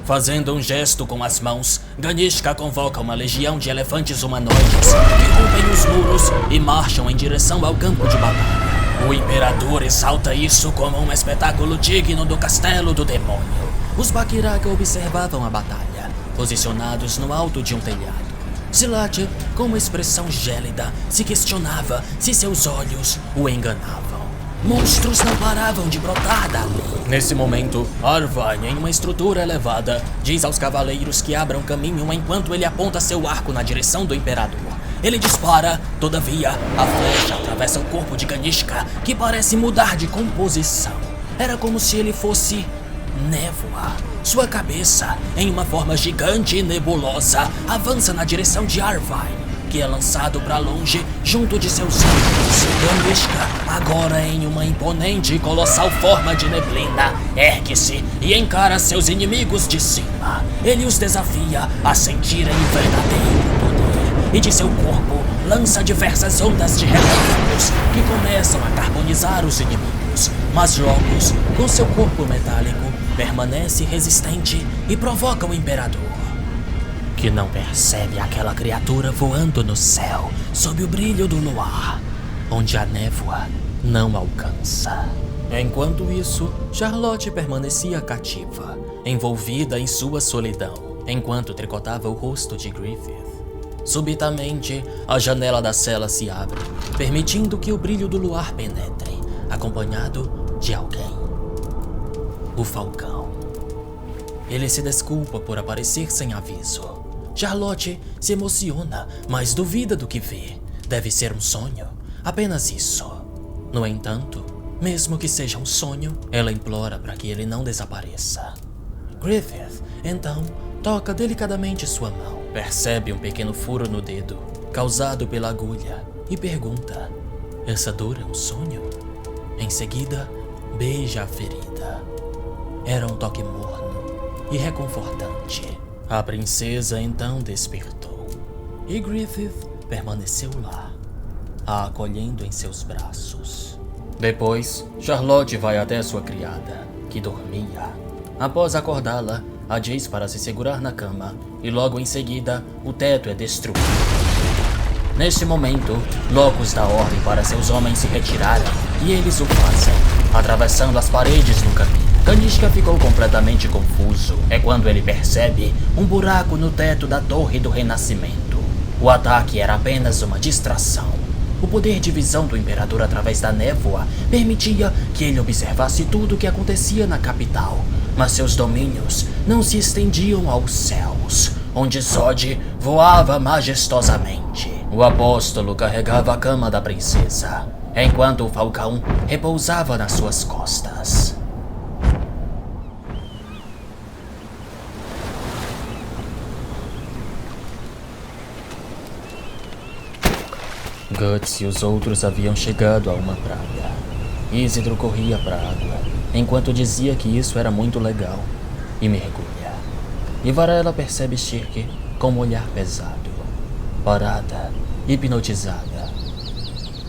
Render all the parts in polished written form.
Fazendo um gesto com as mãos, Ganishka convoca uma legião de elefantes humanoides que rompem os muros e marcham em direção ao campo de batalha. O imperador exalta isso como um espetáculo digno do castelo do demônio. Os Bakiraka observavam a batalha, posicionados no alto de um telhado. Silat, com uma expressão gélida, se questionava se seus olhos o enganavam. Monstros não paravam de brotar dali. Nesse momento, Arvine, em uma estrutura elevada, diz aos cavaleiros que abram caminho enquanto ele aponta seu arco na direção do imperador. Ele dispara, todavia, a flecha atravessa o corpo de Ganishka, que parece mudar de composição. Era como se ele fosse névoa. Sua cabeça, em uma forma gigante e nebulosa, avança na direção de Arvine, que é lançado para longe junto de seus amigos. Ganishka, agora em uma imponente e colossal forma de neblina, ergue-se e encara seus inimigos de cima. Ele os desafia a sentirem o verdadeiro poder, e de seu corpo lança diversas ondas de relâmpagos que começam a carbonizar os inimigos. Mas Locus, com seu corpo metálico, permanece resistente e provoca o imperador, que não percebe aquela criatura voando no céu, sob o brilho do luar, onde a névoa não alcança. Enquanto isso, Charlotte permanecia cativa, envolvida em sua solidão, enquanto tricotava o rosto de Griffith. Subitamente, a janela da cela se abre, permitindo que o brilho do luar penetre, acompanhado de alguém. O Falcão. Ele se desculpa por aparecer sem aviso. Charlotte se emociona, mas duvida do que vê. Deve ser um sonho, apenas isso. No entanto, mesmo que seja um sonho, ela implora para que ele não desapareça. Griffith, então, toca delicadamente sua mão. Percebe um pequeno furo no dedo, causado pela agulha, e pergunta: essa dor é um sonho? Em seguida, beija a ferida. Era um toque morno e reconfortante. A princesa então despertou, e Griffith permaneceu lá, a acolhendo em seus braços. Depois, Charlotte vai até sua criada, que dormia. Após acordá-la, a diz para se segurar na cama, e logo em seguida, o teto é destruído. Neste momento, Locus dá ordem para seus homens se retirarem, e eles o fazem, atravessando as paredes no caminho. Ganishka ficou completamente confuso. É quando ele percebe um buraco no teto da Torre do Renascimento. O ataque era apenas uma distração. O poder de visão do Imperador através da névoa permitia que ele observasse tudo o que acontecia na capital, mas seus domínios não se estendiam aos céus, onde Zod voava majestosamente. O apóstolo carregava a cama da princesa, enquanto o falcão repousava nas suas costas. Guts e os outros haviam chegado a uma praia. Isidro corria para a água, enquanto dizia que isso era muito legal, e mergulha. E Varela percebe Shirk com um olhar pesado, parada, hipnotizada,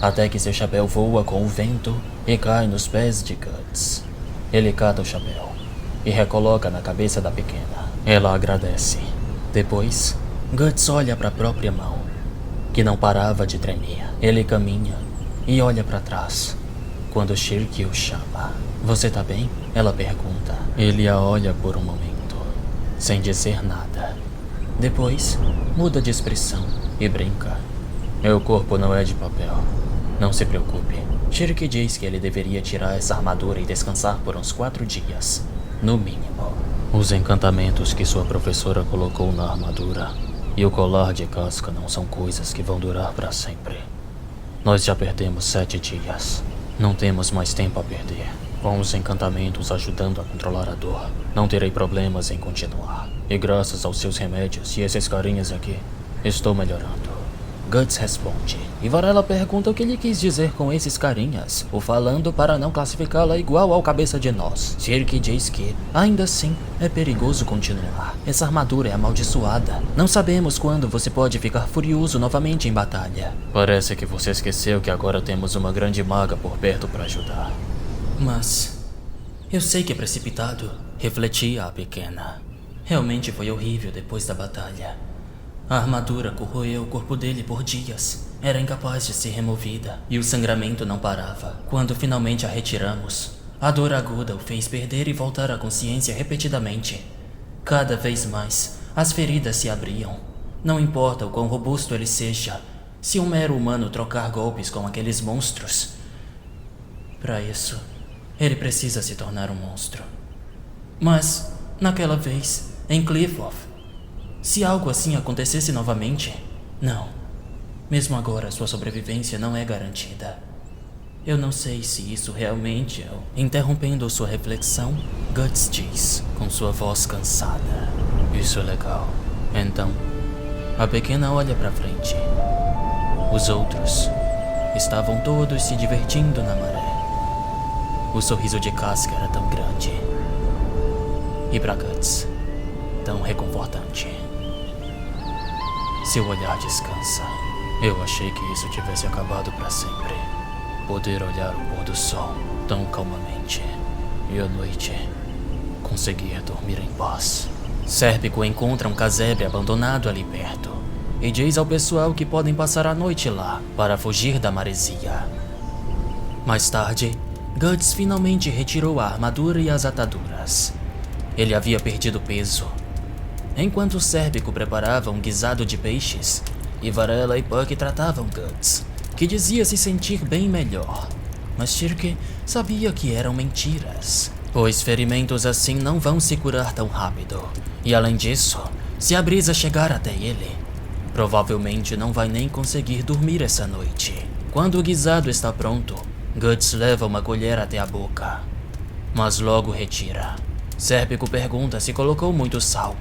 até que seu chapéu voa com o vento e cai nos pés de Guts. Ele cata o chapéu e recoloca na cabeça da pequena. Ela agradece. Depois, Guts olha para a própria mão, que não parava de tremer. Ele caminha e olha para trás quando Shirk o chama. Você tá bem? Ela pergunta. Ele a olha por um momento, sem dizer nada. Depois, muda de expressão e brinca. Meu corpo não é de papel. Não se preocupe. Shirk diz que ele deveria tirar essa armadura e descansar por uns 4 dias, no mínimo. Os encantamentos que sua professora colocou na armadura e o colar de casca não são coisas que vão durar para sempre. Nós já perdemos 7 dias. Não temos mais tempo a perder. Com os encantamentos ajudando a controlar a dor, não terei problemas em continuar. E graças aos seus remédios e esses carinhas aqui, estou melhorando. Guts responde, e Varela pergunta o que ele quis dizer com esses carinhas, o falando para não classificá-la igual ao cabeça de nós. Shirk diz que, ainda assim, é perigoso continuar. Essa armadura é amaldiçoada. Não sabemos quando você pode ficar furioso novamente em batalha. Parece que você esqueceu que agora temos uma grande maga por perto para ajudar. Mas eu sei que é precipitado, refletia a pequena. Realmente foi horrível depois da batalha. A armadura corroeu o corpo dele por dias. Era incapaz de ser removida e o sangramento não parava. Quando finalmente a retiramos, a dor aguda o fez perder e voltar à consciência repetidamente. Cada vez mais, as feridas se abriam. Não importa o quão robusto ele seja, se um mero humano trocar golpes com aqueles monstros. Para isso, ele precisa se tornar um monstro. Mas, naquela vez, em Qliphoth, se algo assim acontecesse novamente, não. Mesmo agora, sua sobrevivência não é garantida. Eu não sei se isso realmente é o... Interrompendo sua reflexão, Guts diz, com sua voz cansada. Isso é legal. Então, a pequena olha pra frente. Os outros estavam todos se divertindo na maré. O sorriso de Casca era tão grande. E pra Guts, tão reconfortante. Seu olhar descansa. Eu achei que isso tivesse acabado pra sempre. Poder olhar o pôr do sol tão calmamente. E à noite, conseguir dormir em paz. Sérpico encontra um casebre abandonado ali perto e diz ao pessoal que podem passar a noite lá para fugir da maresia. Mais tarde, Guts finalmente retirou a armadura e as ataduras. Ele havia perdido peso. Enquanto Sérpico preparava um guisado de peixes, e Varela e Puck tratavam Guts, que dizia se sentir bem melhor. Mas Shirky sabia que eram mentiras, pois ferimentos assim não vão se curar tão rápido. E além disso, se a brisa chegar até ele, provavelmente não vai nem conseguir dormir essa noite. Quando o guisado está pronto, Guts leva uma colher até a boca, mas logo retira. Sérpico pergunta se colocou muito sal,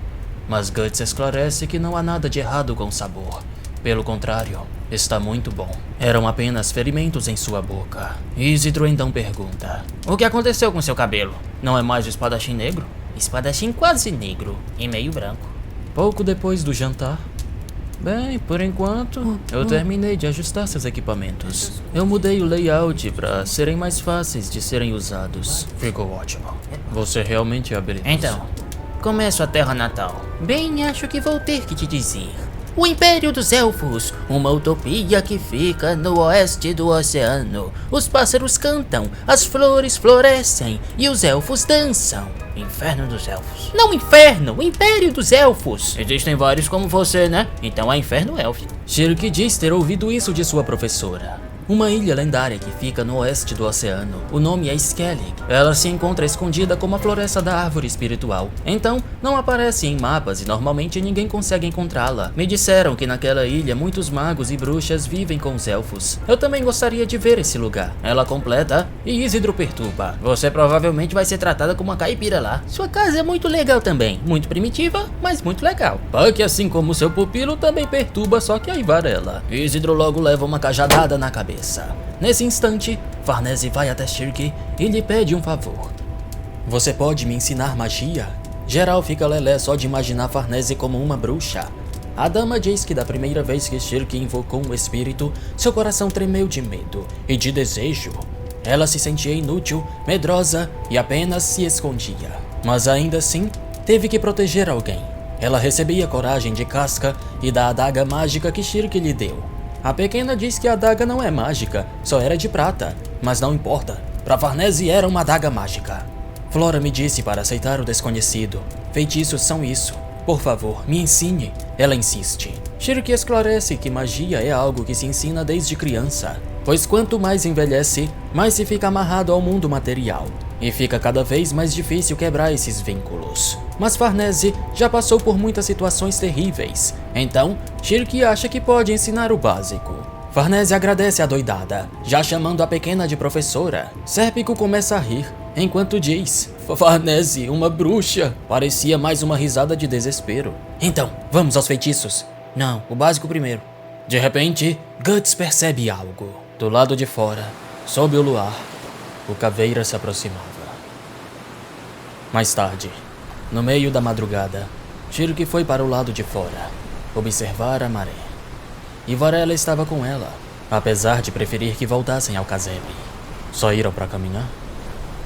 mas Guts esclarece que não há nada de errado com o sabor. Pelo contrário, está muito bom. Eram apenas ferimentos em sua boca. Isidro então pergunta: o que aconteceu com seu cabelo? Não é mais o espadachim negro? Espadachim quase negro e meio branco. Pouco depois do jantar... Bem, por enquanto, eu terminei de ajustar seus equipamentos. Eu mudei o layout para serem mais fáceis de serem usados. Ficou ótimo. Você realmente é habilidoso. Então, como é sua terra natal? Bem, acho que vou ter que te dizer. O Império dos Elfos, uma utopia que fica no oeste do oceano. Os pássaros cantam, as flores florescem e os elfos dançam. Inferno dos Elfos. Não inferno, Império dos Elfos. Existem vários como você, né? Então é Inferno Élfico. Shirky diz ter ouvido isso de sua professora. Uma ilha lendária que fica no oeste do oceano. O nome é Skellig. Ela se encontra escondida como a floresta da árvore espiritual. Então, não aparece em mapas e normalmente ninguém consegue encontrá-la. Me disseram que naquela ilha muitos magos e bruxas vivem com os elfos. Eu também gostaria de ver esse lugar. Ela completa e Isidro perturba. Você provavelmente vai ser tratada como uma caipira lá. Sua casa é muito legal também. Muito primitiva, mas muito legal. Puck, assim como seu pupilo, também perturba, só que aí Varela. Isidro logo leva uma cajadada na cabeça. Nesse instante, Farnese vai até Shirky e lhe pede um favor. Você pode me ensinar magia? Geral fica lelé só de imaginar Farnese como uma bruxa. A dama diz que da primeira vez que Shirky invocou um espírito, seu coração tremeu de medo e de desejo. Ela se sentia inútil, medrosa e apenas se escondia. Mas ainda assim, teve que proteger alguém. Ela recebia coragem de Casca e da adaga mágica que Shirky lhe deu. A pequena diz que a adaga não é mágica, só era de prata. Mas não importa, pra Farnese era uma adaga mágica. Flora me disse para aceitar o desconhecido. Feitiços são isso. Por favor, me ensine. Ela insiste. Shirky esclarece que magia é algo que se ensina desde criança, pois quanto mais envelhece, mais se fica amarrado ao mundo material. E fica cada vez mais difícil quebrar esses vínculos. Mas Farnese já passou por muitas situações terríveis. Então, Shirky acha que pode ensinar o básico. Farnese agradece a doidada, já chamando a pequena de professora. Sérpico começa a rir, enquanto diz: Farnese, uma bruxa. Parecia mais uma risada de desespero. Então, vamos aos feitiços. Não, o básico primeiro. De repente, Guts percebe algo. Do lado de fora, sob o luar, o caveira se aproximava. Mais tarde, no meio da madrugada, Shirky foi para o lado de fora, observar a maré. E Varela estava com ela, apesar de preferir que voltassem ao casebre. Saíram para caminhar?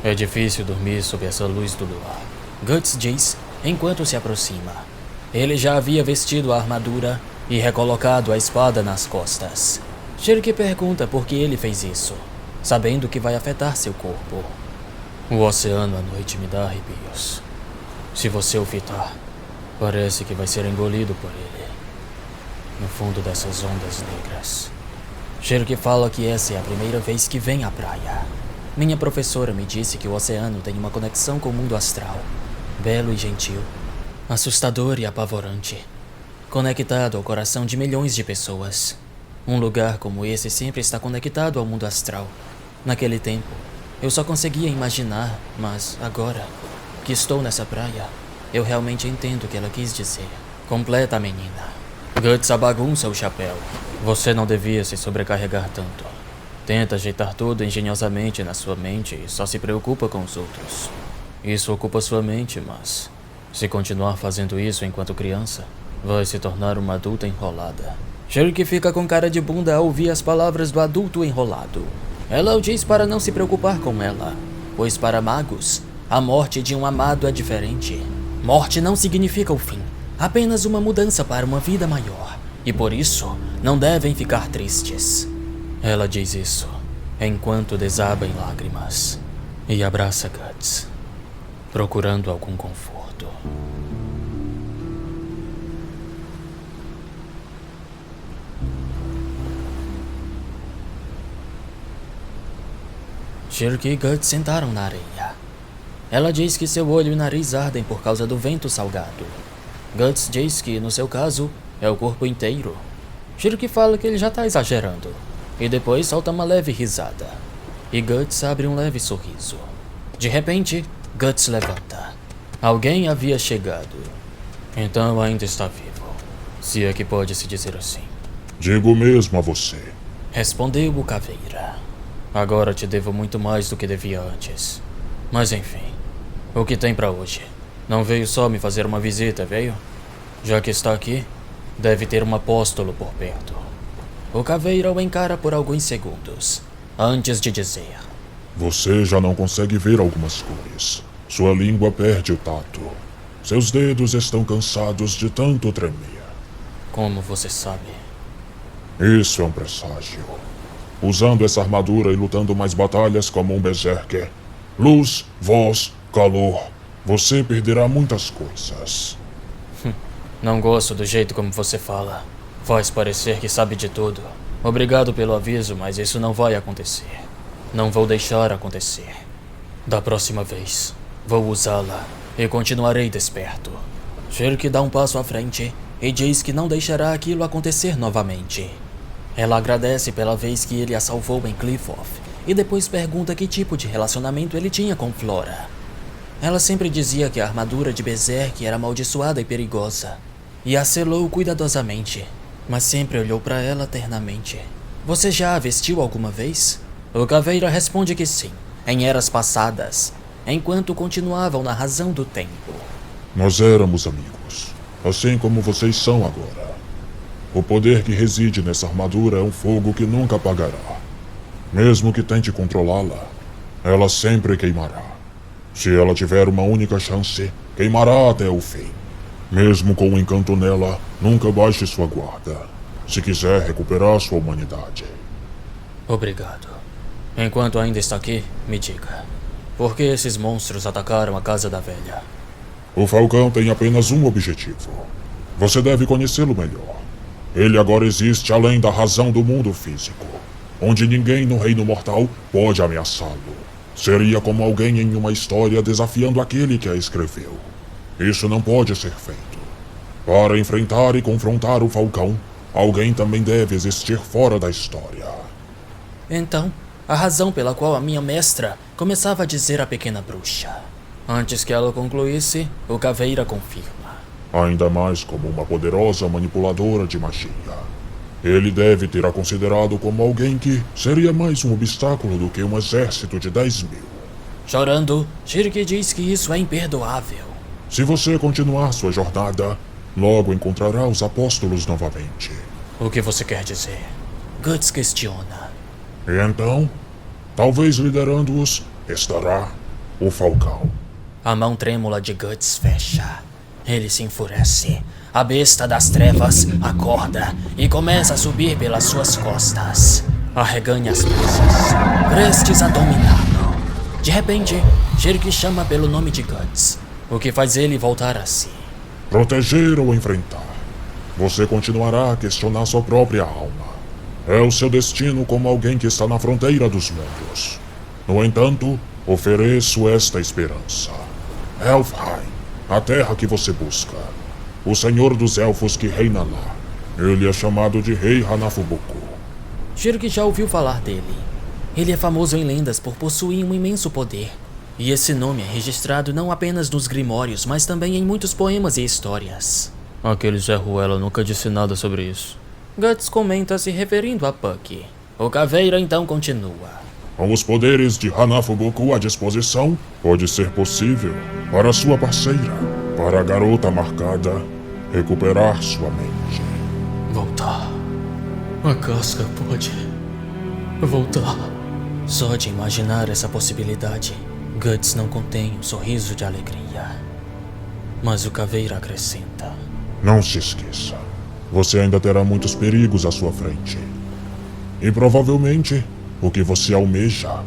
É difícil dormir sob essa luz do luar. Guts diz enquanto se aproxima. Ele já havia vestido a armadura e recolocado a espada nas costas. Shirk pergunta por que ele fez isso, sabendo que vai afetar seu corpo. O oceano à noite me dá arrepios. Se você o fitar, parece que vai ser engolido por ele. No fundo dessas ondas negras. Shirk fala que essa é a primeira vez que vem à praia. Minha professora me disse que o oceano tem uma conexão com o mundo astral. Belo e gentil. Assustador e apavorante. Conectado ao coração de milhões de pessoas. Um lugar como esse sempre está conectado ao mundo astral. Naquele tempo, eu só conseguia imaginar, mas agora que estou nessa praia, eu realmente entendo o que ela quis dizer. Completa a menina. Guts bagunça o chapéu. Você não devia se sobrecarregar tanto. Tenta ajeitar tudo engenhosamente na sua mente e só se preocupa com os outros. Isso ocupa sua mente, mas se continuar fazendo isso enquanto criança, vai se tornar uma adulta enrolada. Shirk fica com cara de bunda ao ouvir as palavras do adulto enrolado. Ela o diz para não se preocupar com ela, pois para magos, a morte de um amado é diferente. Morte não significa o fim, apenas uma mudança para uma vida maior, e por isso não devem ficar tristes. Ela diz isso enquanto desaba em lágrimas e abraça Guts, procurando algum conforto. Shirk e Guts sentaram na areia. Ela diz que seu olho e nariz ardem por causa do vento salgado. Guts diz que, no seu caso, é o corpo inteiro. Shirk fala que ele já tá exagerando, e depois solta uma leve risada. E Guts abre um leve sorriso. De repente, Guts levanta. Alguém havia chegado. Então ainda está vivo, se é que pode se dizer assim. Digo mesmo a você. Respondeu o Caveira. Agora te devo muito mais do que devia antes. Mas enfim, o que tem pra hoje? Não veio só me fazer uma visita, veio? Já que está aqui, deve ter um apóstolo por perto. O Caveira o encara por alguns segundos, antes de dizer: Você já não consegue ver algumas cores. Sua língua perde o tato. Seus dedos estão cansados de tanto tremer. Como você sabe? Isso é um presságio. Usando essa armadura e lutando mais batalhas como um berserker, luz, voz, calor, você perderá muitas coisas. Não gosto do jeito como você fala. Faz parecer que sabe de tudo. Obrigado pelo aviso, mas isso não vai acontecer. Não vou deixar acontecer. Da próxima vez, vou usá-la e continuarei desperto. Shirk dá um passo à frente e diz que não deixará aquilo acontecer novamente. Ela agradece pela vez que ele a salvou em Cliffoth e depois pergunta que tipo de relacionamento ele tinha com Flora. Ela sempre dizia que a armadura de Berserk era amaldiçoada e perigosa, e a selou cuidadosamente, mas sempre olhou para ela ternamente. Você já a vestiu alguma vez? O Caveira responde que sim, em eras passadas, enquanto continuavam na razão do tempo. Nós éramos amigos, assim como vocês são agora. O poder que reside nessa armadura é um fogo que nunca apagará. Mesmo que tente controlá-la, ela sempre queimará. Se ela tiver uma única chance, queimará até o fim. Mesmo com o encanto nela, nunca baixe sua guarda, se quiser recuperar sua humanidade. Obrigado. Enquanto ainda está aqui, me diga, por que esses monstros atacaram a Casa da Velha? O Falcão tem apenas um objetivo. Você deve conhecê-lo melhor. Ele agora existe além da razão do mundo físico, onde ninguém no reino mortal pode ameaçá-lo. Seria como alguém em uma história desafiando aquele que a escreveu. Isso não pode ser feito. Para enfrentar e confrontar o Falcão, alguém também deve existir fora da história. Então, a razão pela qual a minha mestra começava a dizer à pequena bruxa. Antes que ela concluísse, o Caveira confirma. Ainda mais como uma poderosa manipuladora de magia. Ele deve ter a considerado como alguém que seria mais um obstáculo do que um exército de 10.000. Chorando, Shirk diz que isso é imperdoável. Se você continuar sua jornada, logo encontrará os apóstolos novamente. O que você quer dizer? Guts questiona. E então, talvez liderando-os, estará o Falcão. A mão trêmula de Guts fecha. Ele se enfurece. A besta das trevas acorda e começa a subir pelas suas costas. Arreganha as presas, prestes a dominá-lo. De repente, Shirk chama pelo nome de Guts, o que faz ele voltar a si. Proteger ou enfrentar? Você continuará a questionar sua própria alma. É o seu destino como alguém que está na fronteira dos mundos. No entanto, ofereço esta esperança. Elfheim, a terra que você busca. O senhor dos elfos que reina lá. Ele é chamado de Rei Hanafubuku. Shirk já ouviu falar dele. Ele é famoso em lendas por possuir um imenso poder. E esse nome é registrado não apenas nos grimórios, mas também em muitos poemas e histórias. Aquele Zé Ruela nunca disse nada sobre isso. Guts comenta se referindo a Puck. O Caveira então continua. Com os poderes de Hanafubuku à disposição, pode ser possível para sua parceira, para a garota marcada, recuperar sua mente. Voltar. A casca pode voltar. Só de imaginar essa possibilidade, Guts não contém um sorriso de alegria. Mas o Caveira acrescenta. Não se esqueça, você ainda terá muitos perigos à sua frente. E provavelmente, o que você almeja,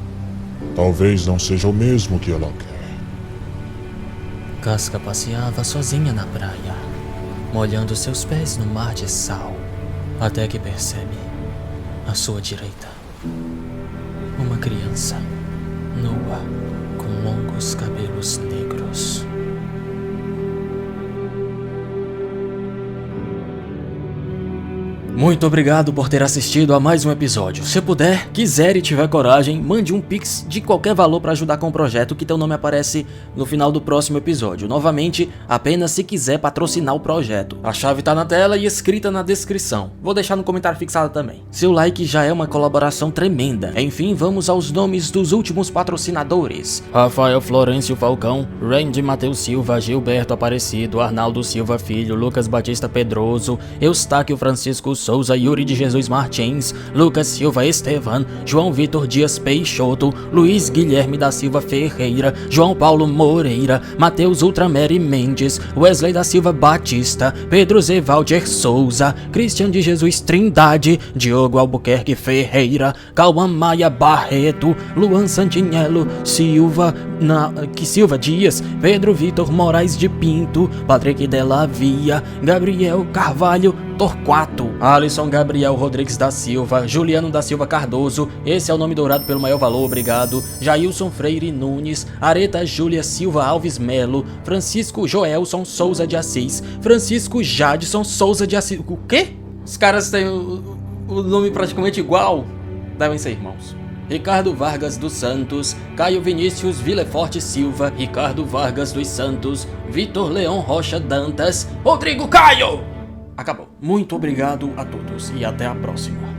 talvez não seja o mesmo que ela quer. Casca passeava sozinha na praia, molhando seus pés no mar de sal, até que percebe, à sua direita, uma criança, nua, com longos cabelos negros. Muito obrigado por ter assistido a mais um episódio. Se puder, quiser e tiver coragem, mande um pix de qualquer valor para ajudar com o projeto, que teu nome aparece no final do próximo episódio. Novamente, apenas se quiser patrocinar o projeto. A chave tá na tela e escrita na descrição. Vou deixar no comentário fixado também. Seu like já é uma colaboração tremenda. Enfim, vamos aos nomes dos últimos patrocinadores. Rafael Florencio Falcão, Randy Matheus Silva, Gilberto Aparecido, Arnaldo Silva Filho, Lucas Batista Pedroso, Eustáquio Francisco Souza, Yuri de Jesus Martins, Lucas Silva Estevan, João Vitor Dias Peixoto, Luiz Guilherme da Silva Ferreira, João Paulo Moreira, Matheus Ultramere Mendes, Wesley da Silva Batista, Pedro Zevalder Souza, Cristian de Jesus Trindade, Diogo Albuquerque Ferreira, Cauã Maia Barreto, Luan Santinello Silva Dias, Pedro Vitor Moraes de Pinto, Patrick Della Via, Gabriel Carvalho Torquato, Alisson Gabriel Rodrigues da Silva, Juliano da Silva Cardoso, esse é o nome dourado pelo maior valor, obrigado, Jailson Freire Nunes, Areta Júlia Silva Alves Melo, Francisco Joelson Souza de Assis, Francisco Jadson Souza de Assis. O quê? Os caras têm o nome praticamente igual? Devem ser irmãos. Ricardo Vargas dos Santos, Caio Vinícius Villeforte Silva, Ricardo Vargas dos Santos, Vitor Leão Rocha Dantas, Rodrigo Caio! Acabou. Muito obrigado a todos e até a próxima.